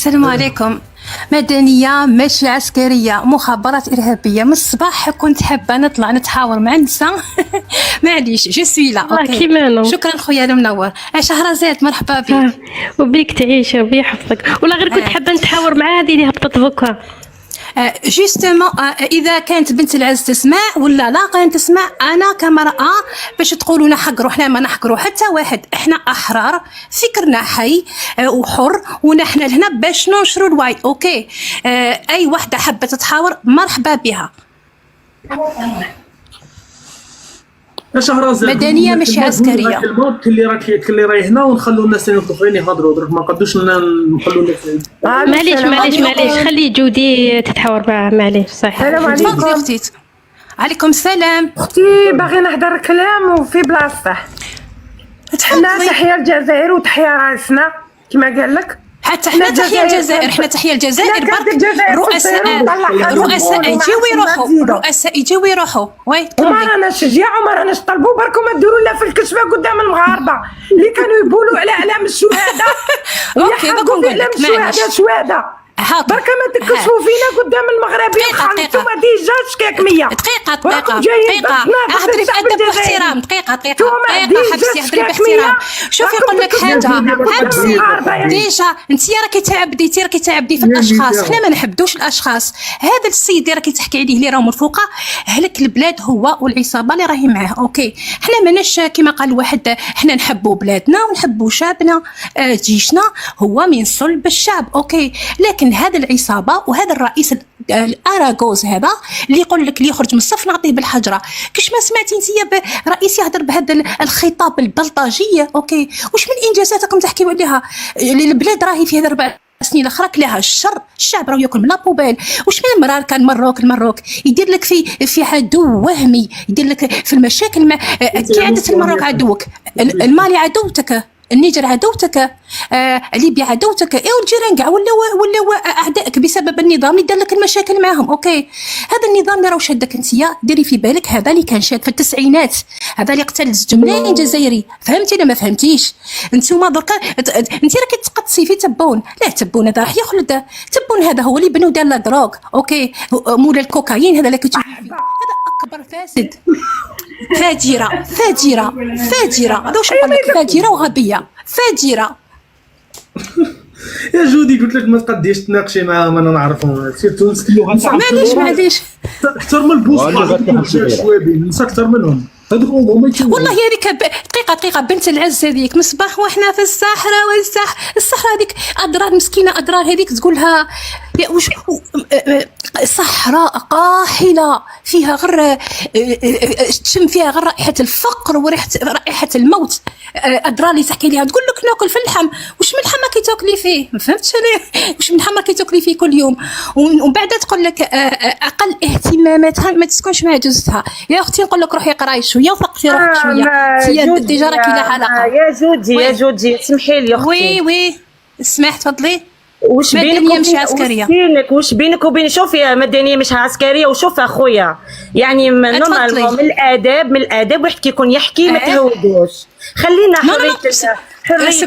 السلام عليكم. مدنية ماشي عسكرية، مخابرات إرهابية. من الصباح كنت حابة نطلع نتحاور مع النساء معليش جو سوي لا. اوكي شكرا خويا المنور. شهرزاد مرحبا بك. وبيك تعيش وبي يحفظك. ولا غير كنت حابة نتحاور مع هذه اللي هبطت بكا. جوستومون اذا كانت بنت العز تسمع ولا لا كانت تسمع، انا كمراه باش تقولوا نحقروا، حنا ما نحقروا حتى واحد، احنا احرار، فكرنا حي وحر، ونحن لهنا باش ننشروا الوعي. اوكي اي وحده حابه تتحاور مرحبا بها. شهرزاد مدنيه ماشي عسكريه. كلي راهي هنا ونخلوا الناس الاخرين يهضروا، درك ما نقدوش نخلوا الناس. معليش خلي جودي تتحاور معاه. معليش صحيح. السلام عليكم اختي. عليكم السلام اختي. باغي نهضر كلام وفي بلاصته. تحية الجزائر وتحية رئيسنا كما قال لك. حتى حنا تحية الجزائر، حنا تحية الجزائر برك. الرؤساء يجيو يروحوا وي. وما راناش شجاع وما راناش طلبوا، بركم ما ديروا لا في الكشفه قدام المغاربه اللي كانوا يقولوا على اعلام الشهداء. اوكي دوك نقول لك معليش شهداء بركة ما تكشفوا فينا قدام المغربيين. انتوما ديجا شكاك 100 دقيقة اهضري بأدب واحترام. دقيقة حبسي اهضري باحترام. شوفي نقول لك حاجة، حبسي ديجا انتي راكي تعبدي في الاشخاص، حنا ما نحبدوش الاشخاص. هذا السيد اللي راكي تحكي عليه اللي راه من فوق هلك البلاد هو والعصابة اللي راهي معاه. اوكي حنا ماناش كما قال واحد، حنا نحبوا بلادنا ونحبوا شعبنا، جيشنا هو من صلب الشعب. اوكي لكن هذا العصابه وهذا الرئيس الاراغوز هذا اللي يقول لك اللي يخرج من الصف نعطيه بالحجره. كش ما سمعتي انت رئيس يهضر بهذا الخطاب البلطجيه؟ اوكي واش من انجازاتكم تحكيوا عليها؟ البلاد راهي في هذه 4 سنين الاخرى كلها الشر، الشعب راه ياكل من لابوبيل. واش من مرار كان المروك يدير لك في عدو وهمي، يدير لك في المشاكل. كي عدت المروك عدوك، المالي عدوتك، النيجر عدوتك، ليبيا عدوتك، والجيران كاع ولاو اعدائك بسبب النظام اللي دار لك المشاكل معاهم. اوكي هذا النظام اللي راه شادك انتيا، ديري في بالك هذا اللي كان شاد في التسعينات، هذا اللي قتل 6 ملايين جزائري. فهمتي ولا ما فهمتيش؟ انتوما دركا انت راكي تقدسي في تبون. لا تبون هذا راح يخلد، تبون هذا هو اللي بنو دار لا دروغ. اوكي مولا الكوكايين هذا اللي كتشوف هذا اكبر فاسد. فاجرة هذا واش نقول لك، فاجرة وغبية، فاجرة. يا جودي قلت لك ما تقديش تناقشي معاهم، انا نعرفهم سيرتو نسكنوا. معليش اكثر من البوصله شوابي نسى اكثر منهم هذوك هما. والله هذيك دقيقه بنت العز هذيك مصباح وحنا في الصحراء، الصحراء هذيك اضرار مسكينه، اضرار هذيك تقولها واش صحراء قاحله فيها غير تشم فيها غير رائحه الفقر ورائحه الموت. اضرار اللي تحكي ليها تقول لك ناكل في اللحم. واش من اللحم كي تاكلي فيه؟ ما فهمتش انا واش من اللحم كي تاكلي فيه كل يوم. ومن بعد تقول لك اقل اهتماماتها ما تسكنش مع جوزها. يا اختي نقول لك روحي قراي شويه وثقفي روحك شويه، هي ديجا راكي لها علاقه. يا جودي سمحي لي اختي. وي اسمح تفضلي. واش بينك مش عسكريه؟ واش بينك وبين شوفي مدنيه مش عسكريه. وشوف اخويا يعني من الاداب واحد كيكون يحكي ما تهودوش. خلينا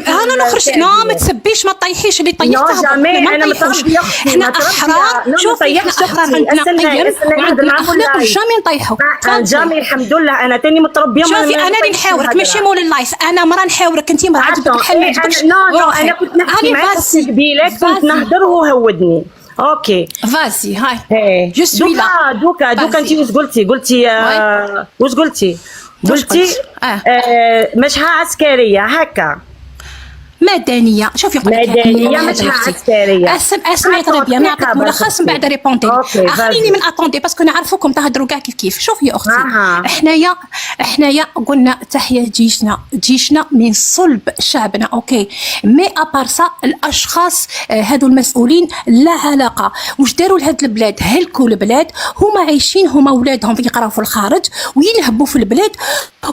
انا نخرج. ما تسبيش، ما طيحيش اللي طيحتها. انا مطيحوش، احنا احرار. شوفي احنا احرار عندنا قيم وعندنا اخلاق وجامي نطيحوا. جامي الحمد لله. انا تاني متربيه. شوفي انا اللي نحاورك ماشي مول اللايف، انا مرة نحاورك انت مرة عجبك الحل ما عجبكش. انا كنت نحكي معاك قبيله، كنت نهضر وهو هودني. اوكي فاسي هاي جو سوي لا. دوكا انت واش قلتي؟ قلتي مشها عسكريه هكا مدنيه. شوفي مدنيه مش عسكريه. اسمعي طريبيا نعطيك ملخص من بعد ريبونتي. خليني من اتوندي باسكو نعرفوكم تهضروا كاع كيف. شوفي يا اختي احنايا قلنا تحيا جيشنا من صلب شعبنا. اوكي مي ابار سا الاشخاص هذو المسؤولين لا علاقه. واش داروا لهاد البلاد؟ هلكوا البلاد، هما عايشين هما ولادهم يقراو في الخارج وينهبوا في البلاد،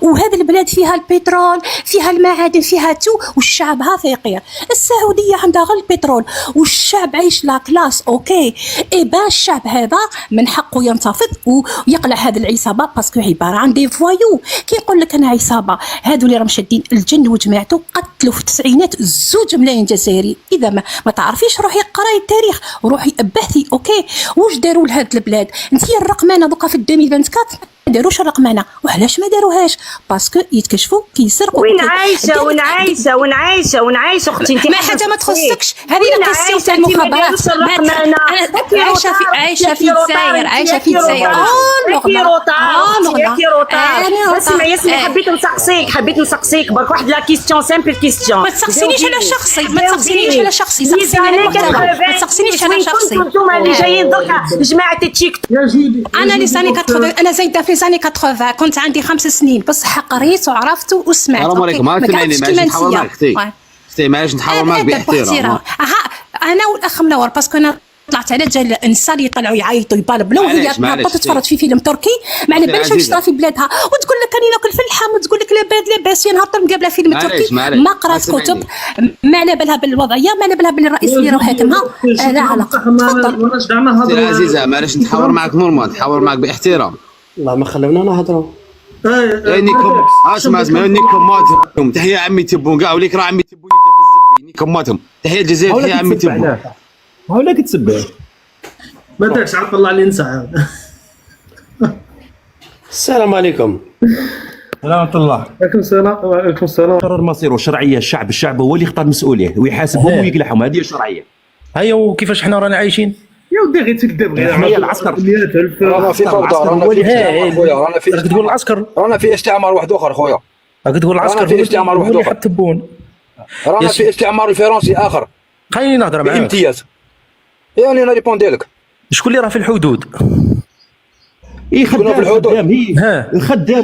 وهذه البلاد فيها البترول، فيها المعادن، فيها والشعب افريقيا. السعوديه عندها غير البترول والشعب عايش لا كلاس. اوكي ايبا الشعب هذا من حقه ينتفض ويقلع هذه العصابه باسكو عباره عن دي فوايو. كي نقول لك انا عصابه هادو اللي راهم شادين الجن وجماعته قتلوا في التسعينات 2 ملايين جزائري. اذا ما تعرفيش روحي قراي التاريخ وروحي بحثي. اوكي واش داروا لهاد البلاد؟ انت الرقمنه دوكا في 2024 ما داروش الرقمنه. وعلاش ما داروهاش؟ باسكو يتكشفوا كيسرقوا. وين عايشه اختي انت؟ ما حاجه ما تخصكش. هذه لا كيسيون تاع المخابرات. عايشه في الجزائر. عايشه في الجزائر. اسمعي حبيت نسقسيك برك واحد لا كيستيون سامبل كيستيون. ما تسقسينيش على شخصي. ما تسقسينيش على شخصي. انتم اللي جايين دركا جماعه التيك توك. يا جودي انا لي زاني 80. انا زايده في زاني 80. كنت عندي 5 سنين بصح قريت وعرفت وسمعت. السلام عليكم. ما تسمعني معليش نحاور معك اختي معليش نحاور معك باحترام. انا والاخ منور باسكو انا طلعت على جال الانسان اللي يطلعوا يعيطوا يبالبلوا وهي تنبط تتفرج في فيلم تركي ما على بالهاش واش صرا في بلادها وتقول لك راني ناكل في اللحم وتقول لك لاباس ينهضر مقابله فيلم تركي ما قرات كتب ما على بالها بالوضعيه ما على بالها بالرئيس اللي راه حاكمها. لا علاقه. تفضل يا عزيزه معليش نحاور معك نورمال نحاور معك باحترام. والله ما خلونا نهضروا. انكم اسمع انكم ماتهم. تحيه عمي تبون كاع وليك راه عمي تبون يده في الزبي انكم ماتهم. تحيه الجزائر تحيه عمي تبون. هاولا كتسبح ما داكش عرف الله اللي نسى. السلام عليكم. ورحمة الله. عليكم السلام. وعليكم السلام. قرار مصير وشرعيه الشعب هو اللي يختار مسؤوليه ويحاسبهم ويقلعهم. هذه شرعيه. هيا وكيفاش حنا رانا عايشين؟ يا ودي غير تكذب غير حنايا العسكر. رانا في فوضى رانا في استعمار خويا. راك تقول العسكر. رانا في استعمار واحد اخر خويا. راك تقول العسكر في استعمار واحد اخر. تبون. رانا في استعمار الفرنسي اخر. خليني نهضر معاك. بامتياز. يعني انا ريبوندي لك. شكون اللي راه في الحدود؟ خدام في الحدود. خدام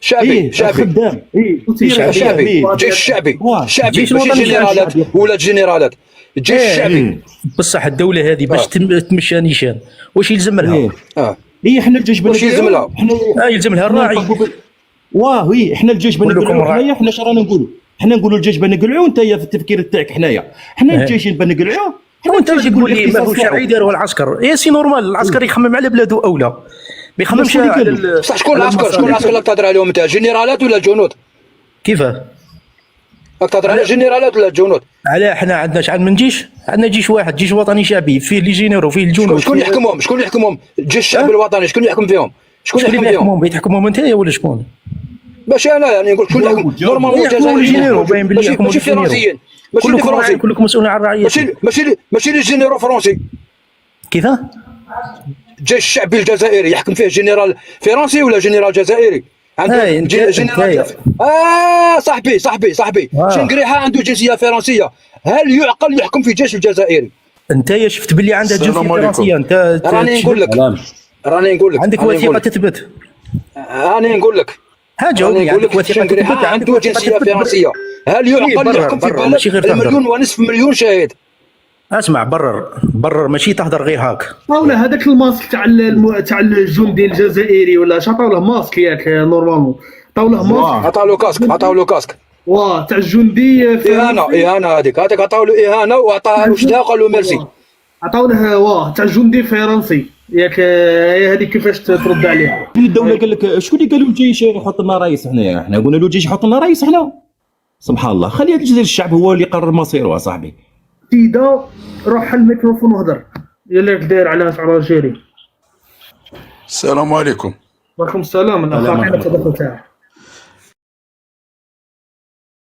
شعبي خدام شعبي جيش شعبي ماشي جنرالات ولا جنرالات الجيش الشعبي. بصح الدوله هذه باش تمشى نيشان واش يلزم لها؟ حنا الجيش واش يلزم لها؟ يلزم لها الراعي. حنا الجيش بنقلعوا حنايا. حنا اش رانا نقولوا؟ حنا نقولوا الجيش بنقلعوا. انت في التفكير تاعك حنايا حنا الجيش بنقلعوا. وانت تجي تقول لي ما هو شرعي يديروا العسكر. يا سي نورمال العسكر يخمم على بلاده اولى ما يخممش على بصح شكون العسكر اللي تهضر عليهم انت؟ جنرالات ولا جنود؟ كيفاه؟ راك تهضر على جنرالات ولا جنود؟ على حنا عندناش من جيش. عندنا جيش واحد جيش وطني شعبي فيه لي جينيرو فيه الجنود. شكون يحكمهم؟ الجيش الشعبي الوطني شكون يحكم فيهم؟ شكون يحكم فيهم؟ يحكمهم انت ولا شكون؟ باش انا يعني نقول شكون يحكم؟ نورمالمون الجزائريين ماشي فرنسيين كلكم مسؤولين عن الرعيه. ماشي لي جينيرو فرنسي. كيفاه؟ الجيش الشعبي الجزائري يحكم فيه جنرال فرنسي ولا جنرال جزائري؟ عنده جنرال صاحبي شنقريحه عنده جنسيه فرنسيه. هل يعقل يحكم في الجيش الجزائري؟ انت شفت باللي عنده جنسيه فرنسيه؟ انت راني نقول لك عندك وثيقه تثبت. راني نقول لك عندك وثيقه تثبت عنده جنسيه فرنسيه. هل يعقل يحكم في بلد 1.5 مليون شاهد؟ اسمع برر ماشي تهضر غير هاك. طاوله هذاك الماسك تاع الجندي الجزائري ولا عطاوله ماسك ياك نورمالمون طاوله ماسك عطاو له كاسك تاع الجندي اهانه هذيك عطاو له اهانه وعطاه وشدا قال له ميرسي. عطاوله تاع الجندي فرنسي ياك. هذيك كيفاش ترد عليها؟ الدوله قال لك شكون اللي قالوا الجيش يحط لنا رئيس؟ حنا قلنا له الجيش يحط لنا رئيس. حنا سبحان الله خلي الجزائر الشعب هو اللي يقرر مصيره صاحبي. تيدا روح الميكروفون وهضر يلا داير على شعر الجيري. السلام عليكم. وعليكم السلام. انا خاطينا التدخل تاعك.